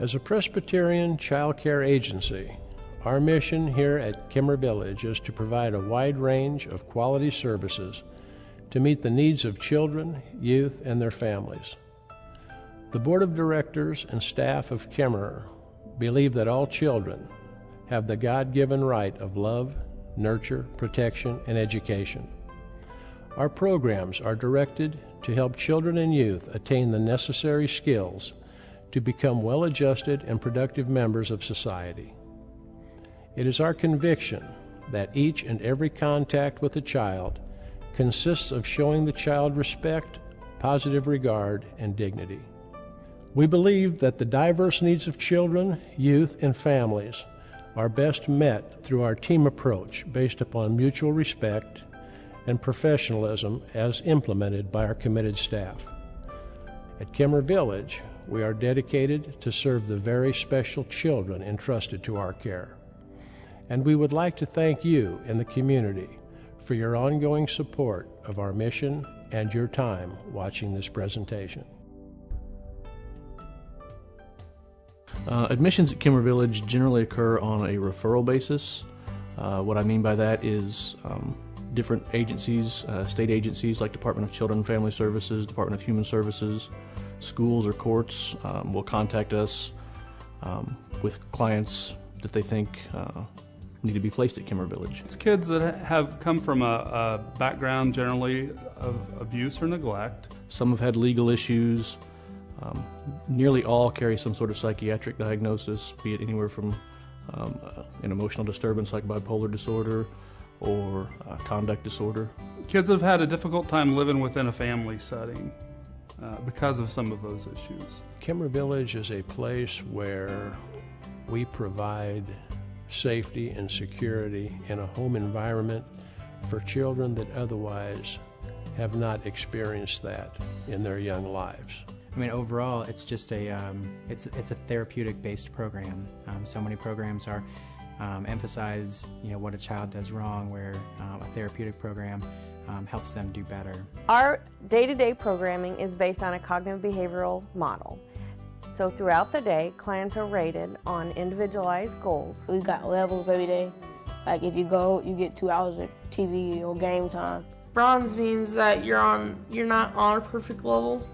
As a Presbyterian childcare agency, our mission here at Kemmerer Village is to provide a wide range of quality services to meet the needs of children, youth, and their families. The Board of Directors and staff of Kemmerer believe that all children have the God-given right of love, nurture, protection, and education. Our programs are directed to help children and youth attain the necessary skills to become well-adjusted and productive members of society. It is our conviction that each and every contact with a child consists of showing the child respect, positive regard, and dignity. We believe that the diverse needs of children, youth, and families are best met through our team approach based upon mutual respect and professionalism as implemented by our committed staff. At Kemmerer Village, we are dedicated to serve the very special children entrusted to our care. And we would like to thank you in the community for your ongoing support of our mission and your time watching this presentation. Admissions at Kemmerer Village generally occur on a referral basis. What I mean by that is different agencies, state agencies like Department of Children and Family Services, Department of Human Services, schools or courts will contact us with clients that they think need to be placed at Kemmerer Village. It's kids that have come from a background generally of abuse or neglect. Some have had legal issues. Nearly all carry some sort of psychiatric diagnosis, be it anywhere from an emotional disturbance like bipolar disorder or conduct disorder. Kids that have had a difficult time living within a family setting because of some of those issues. Kemmerer Village is a place where we provide safety and security in a home environment for children that otherwise have not experienced that in their young lives. I mean, overall, it's just it's a therapeutic-based program. So many programs are emphasize, what a child does wrong, where a therapeutic program helps them do better. Our day-to-day programming is based on a cognitive behavioral model. So throughout the day, clients are rated on individualized goals. We've got levels every day. Like if you go, you get 2 hours of TV or game time. Bronze means that you're not on a perfect level,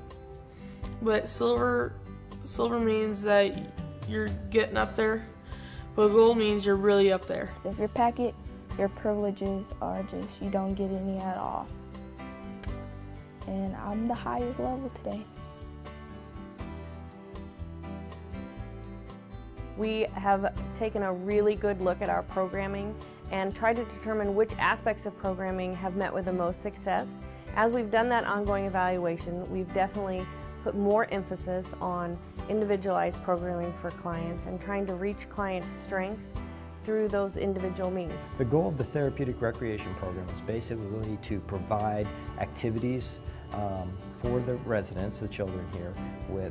but silver means that you're getting up there, but gold means you're really up there. If your packet, your privileges are just, you don't get any at all. And I'm the highest level today. We have taken a really good look at our programming and tried to determine which aspects of programming have met with the most success. As we've done that ongoing evaluation, we've definitely put more emphasis on individualized programming for clients and trying to reach clients' strengths through those individual means. The goal of the Therapeutic Recreation Program is basically to provide activities for the residents, the children here,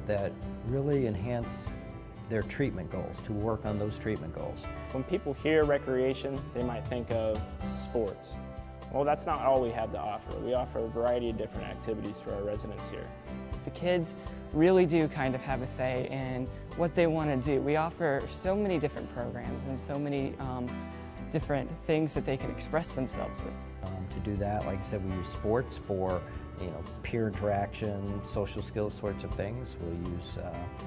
that really enhance their treatment goals, to work on those treatment goals. When people hear recreation, they might think of sports. Well, that's not all we have to offer. We offer a variety of different activities for our residents here. The kids really do kind of have a say in what they want to do. We offer so many different programs and so many different things that they can express themselves with. To do that, like I said, we use sports for peer interaction, social skills sorts of things. We'll use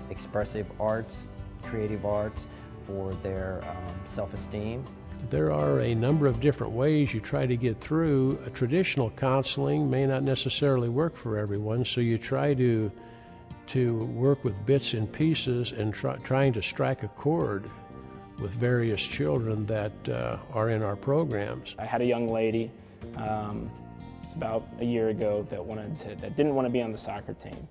expressive arts, creative arts for their self-esteem. There are a number of different ways you try to get through. A traditional counseling may not necessarily work for everyone, so you try to work with bits and pieces and trying to strike a chord with various children that are in our programs. I had a young lady about a year ago that didn't want to be on the soccer team.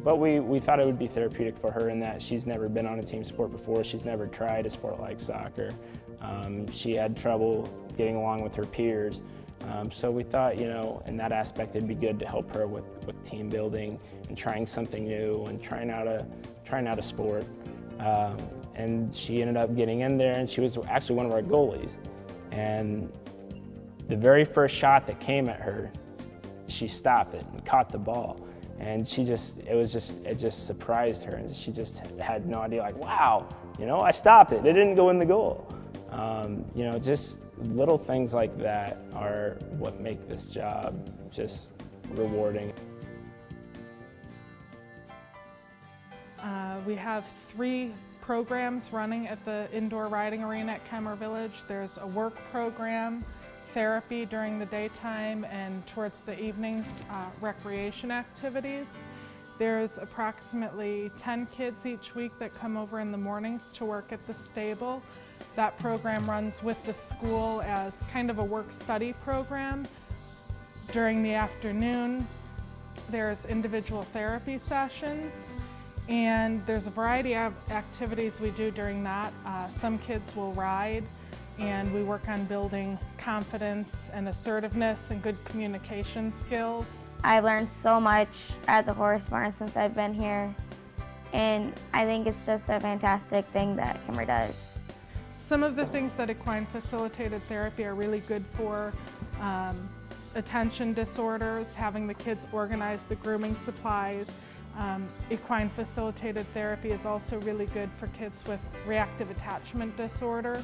But we thought it would be therapeutic for her in that she's never been on a team sport before. She's never tried a sport like soccer. She had trouble getting along with her peers. So we thought, in that aspect it'd be good to help her with team building and trying something new and trying out a sport. And she ended up getting in there, and she was actually one of our goalies. And the very first shot that came at her, she stopped it and caught the ball. And it just surprised her, and she just had no idea, like, wow, you know, I stopped it. It didn't go in the goal. You know, just little things like that are what make this job just rewarding. We have 3 programs running at the indoor riding arena at Kemmerer Village. There's a work program, therapy during the daytime, and towards the evenings, recreation activities. There's approximately 10 kids each week that come over in the mornings to work at the stable. That program runs with the school as kind of a work-study program. During the afternoon, there's individual therapy sessions, and there's a variety of activities we do during that. Some kids will ride, and we work on building confidence and assertiveness and good communication skills. I've learned so much at the horse barn since I've been here, and I think it's just a fantastic thing that Kemmerer does. Some of the things that equine facilitated therapy are really good for attention disorders, having the kids organize the grooming supplies. Equine facilitated therapy is also really good for kids with reactive attachment disorder.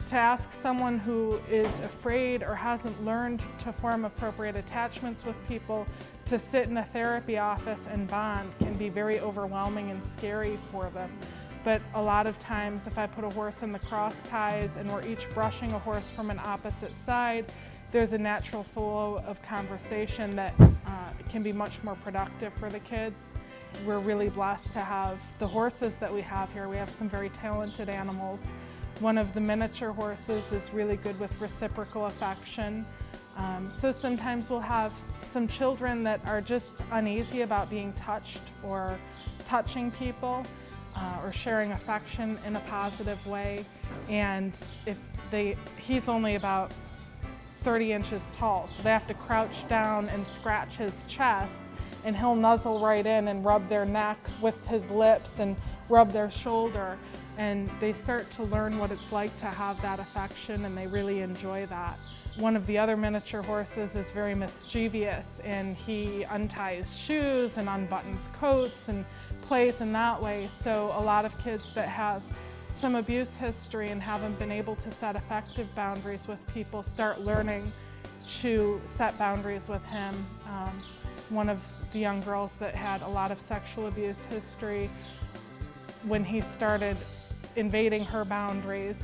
To ask someone who is afraid or hasn't learned to form appropriate attachments with people to sit in a therapy office and bond can be very overwhelming and scary for them. But a lot of times, if I put a horse in the cross ties and we're each brushing a horse from an opposite side, there's a natural flow of conversation that can be much more productive for the kids. We're really blessed to have the horses that we have here. We have some very talented animals. One of the miniature horses is really good with reciprocal affection. So sometimes we'll have some children that are just uneasy about being touched or touching people or sharing affection in a positive way. And he's only about 30 inches tall, so they have to crouch down and scratch his chest, and he'll nuzzle right in and rub their neck with his lips and rub their shoulder, and they start to learn what it's like to have that affection, and they really enjoy that. One of the other miniature horses is very mischievous, and he unties shoes and unbuttons coats and plays in that way. So a lot of kids that have some abuse history and haven't been able to set effective boundaries with people start learning to set boundaries with him. One of the young girls that had a lot of sexual abuse history, when he started invading her boundaries,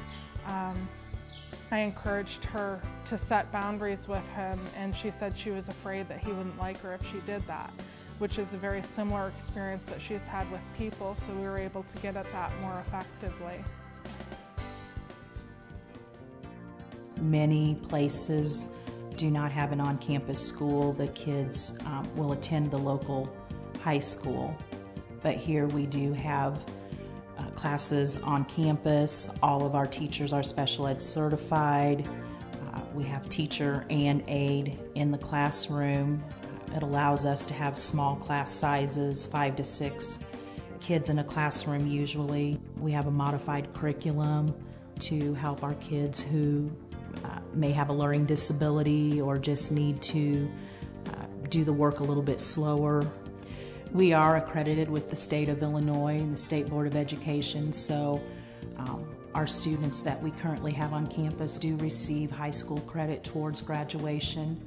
I encouraged her to set boundaries with him, and she said she was afraid that he wouldn't like her if she did that, which is a very similar experience that she's had with people, so we were able to get at that more effectively. Many places do not have an on-campus school. The kids will attend the local high school, but here we do have classes on campus. All of our teachers are special ed certified. We have teacher and aide in the classroom. It allows us to have small class sizes, 5 to 6 kids in a classroom usually. We have a modified curriculum to help our kids who may have a learning disability or just need to do the work a little bit slower. We are accredited with the state of Illinois and the State Board of Education, so our students that we currently have on campus do receive high school credit towards graduation.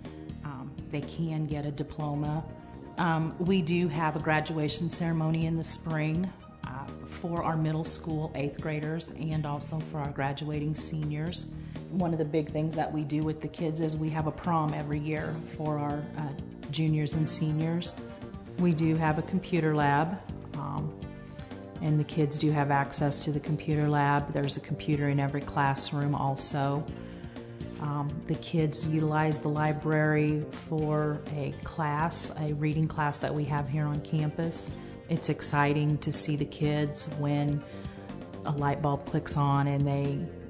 They can get a diploma. We do have a graduation ceremony in the spring for our middle school 8th graders and also for our graduating seniors. One of the big things that we do with the kids is we have a prom every year for our juniors and seniors. We do have a computer lab, and the kids do have access to the computer lab. There's a computer in every classroom also. The kids utilize the library for a class, a reading class that we have here on campus. It's exciting to see the kids when a light bulb clicks on and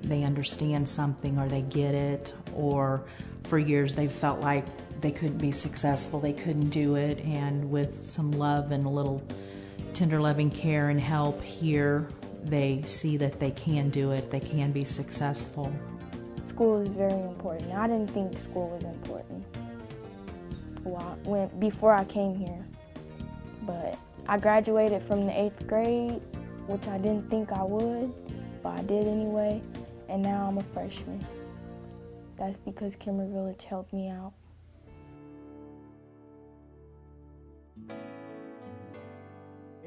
they understand something or they get it, or for years they've felt like they couldn't be successful, they couldn't do it, and with some love and a little tender loving care and help here, they see that they can do it, they can be successful. School is very important. I didn't think school was important. before I came here. But I graduated from the 8th grade, which I didn't think I would, but I did anyway, and now I'm a freshman. That's because Kemmerer Village helped me out.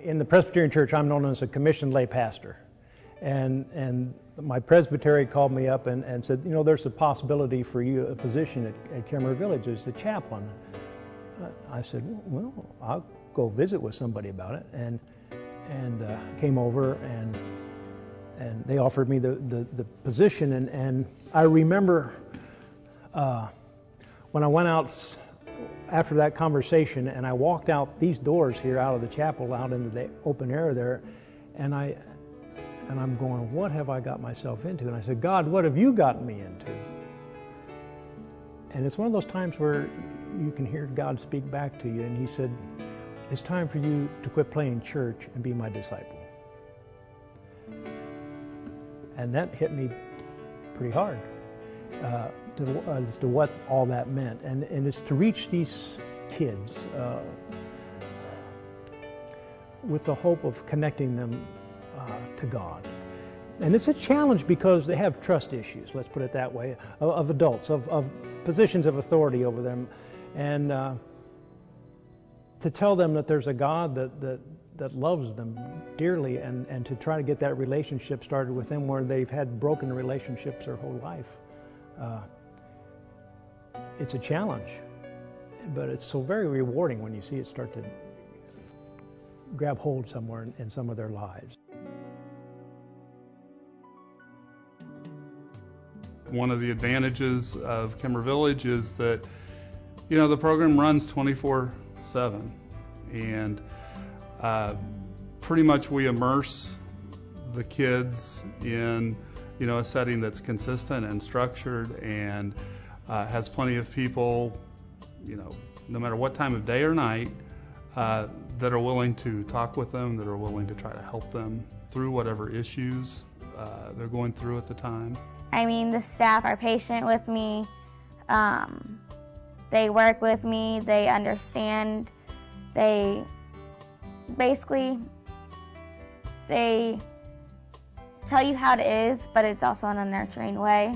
In the Presbyterian Church, I'm known as a commissioned lay pastor. And my presbytery called me up and said, you know, there's a possibility for you, a position at Kemmerer Village as a chaplain. I said, well, I'll go visit with somebody about it. And came over and they offered me the position. And I remember when I went out after that conversation and I walked out these doors here out of the chapel out into the open air there, and I'm going, what have I got myself into? And I said, God, what have you gotten me into? And it's one of those times where you can hear God speak back to you, and he said, it's time for you to quit playing church and be my disciple. And that hit me pretty hard as to what all that meant. And it's to reach these kids with the hope of connecting them to God. And it's a challenge because they have trust issues, let's put it that way, of adults, of positions of authority over them. And to tell them that there's a God that loves them dearly, and to try to get that relationship started with them where they've had broken relationships their whole life. It's a challenge, but it's so very rewarding when you see it start to grab hold somewhere in some of their lives. One of the advantages of Kemmerer Village is that, you know, the program runs 24/7, and pretty much we immerse the kids in, you know, a setting that's consistent and structured and has plenty of people, you know, no matter what time of day or night, that are willing to talk with them, that are willing to try to help them through whatever issues they're going through at the time. I mean, the staff are patient with me. They work with me. They understand. They tell you how it is, but it's also in a nurturing way.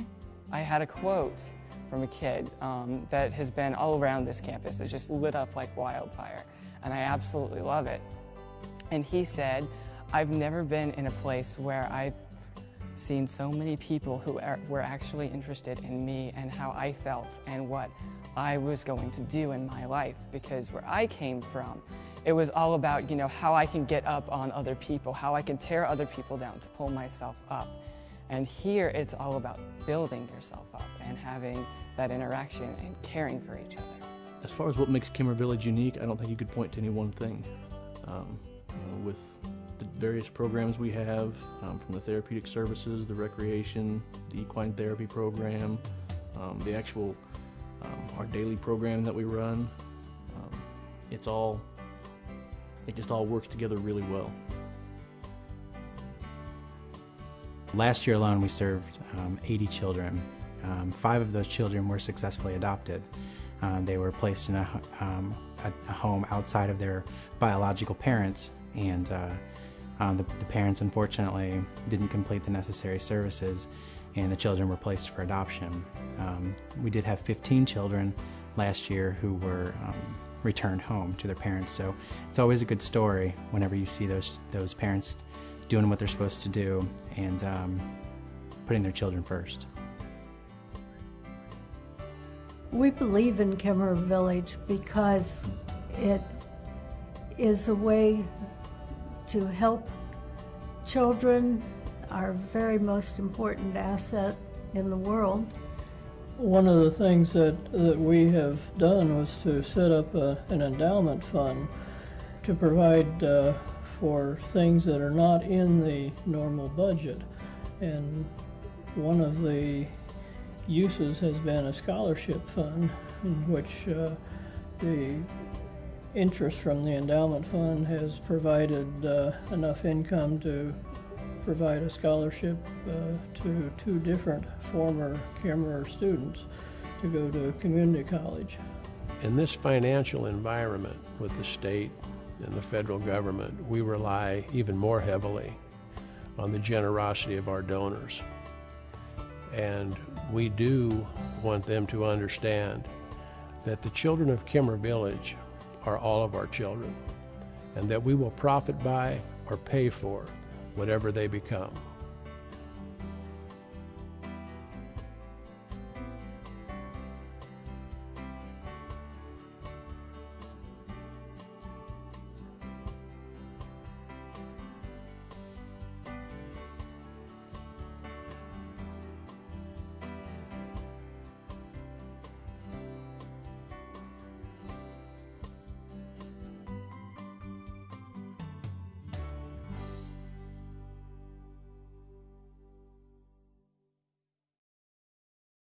I had a quote from a kid that has been all around this campus. It just lit up like wildfire, and I absolutely love it. And he said, I've never been in a place where I've seen so many people who were actually interested in me and how I felt and what I was going to do in my life, because where I came from, it was all about, you know, how I can get up on other people, how I can tear other people down to pull myself up. And here it's all about building yourself up and having that interaction and caring for each other. As far as what makes Kemmerer Village unique, I don't think you could point to any one thing. You know, with the various programs we have, from the therapeutic services, the recreation, the equine therapy program, the actual our daily program that we run, it just all works together really well. Last year alone, we served 80 children. 5 of those children were successfully adopted. They were placed in a home outside of their biological parents, and the parents unfortunately didn't complete the necessary services, and the children were placed for adoption. We did have 15 children last year who were returned home to their parents, so it's always a good story whenever you see those parents doing what they're supposed to do and putting their children first. We believe in Kemmerer Village because it is a way to help children, our very most important asset in the world. One of the things that we have done was to set up an endowment fund to provide for things that are not in the normal budget. And one of the uses has been a scholarship fund, in which the interest from the endowment fund has provided enough income to provide a scholarship to 2 different former Kemmerer students to go to community college. in this financial environment with the state and the federal government, we rely even more heavily on the generosity of our donors. And we do want them to understand that the children of Kemmerer Village are all of our children, and that we will profit by or pay for whatever they become.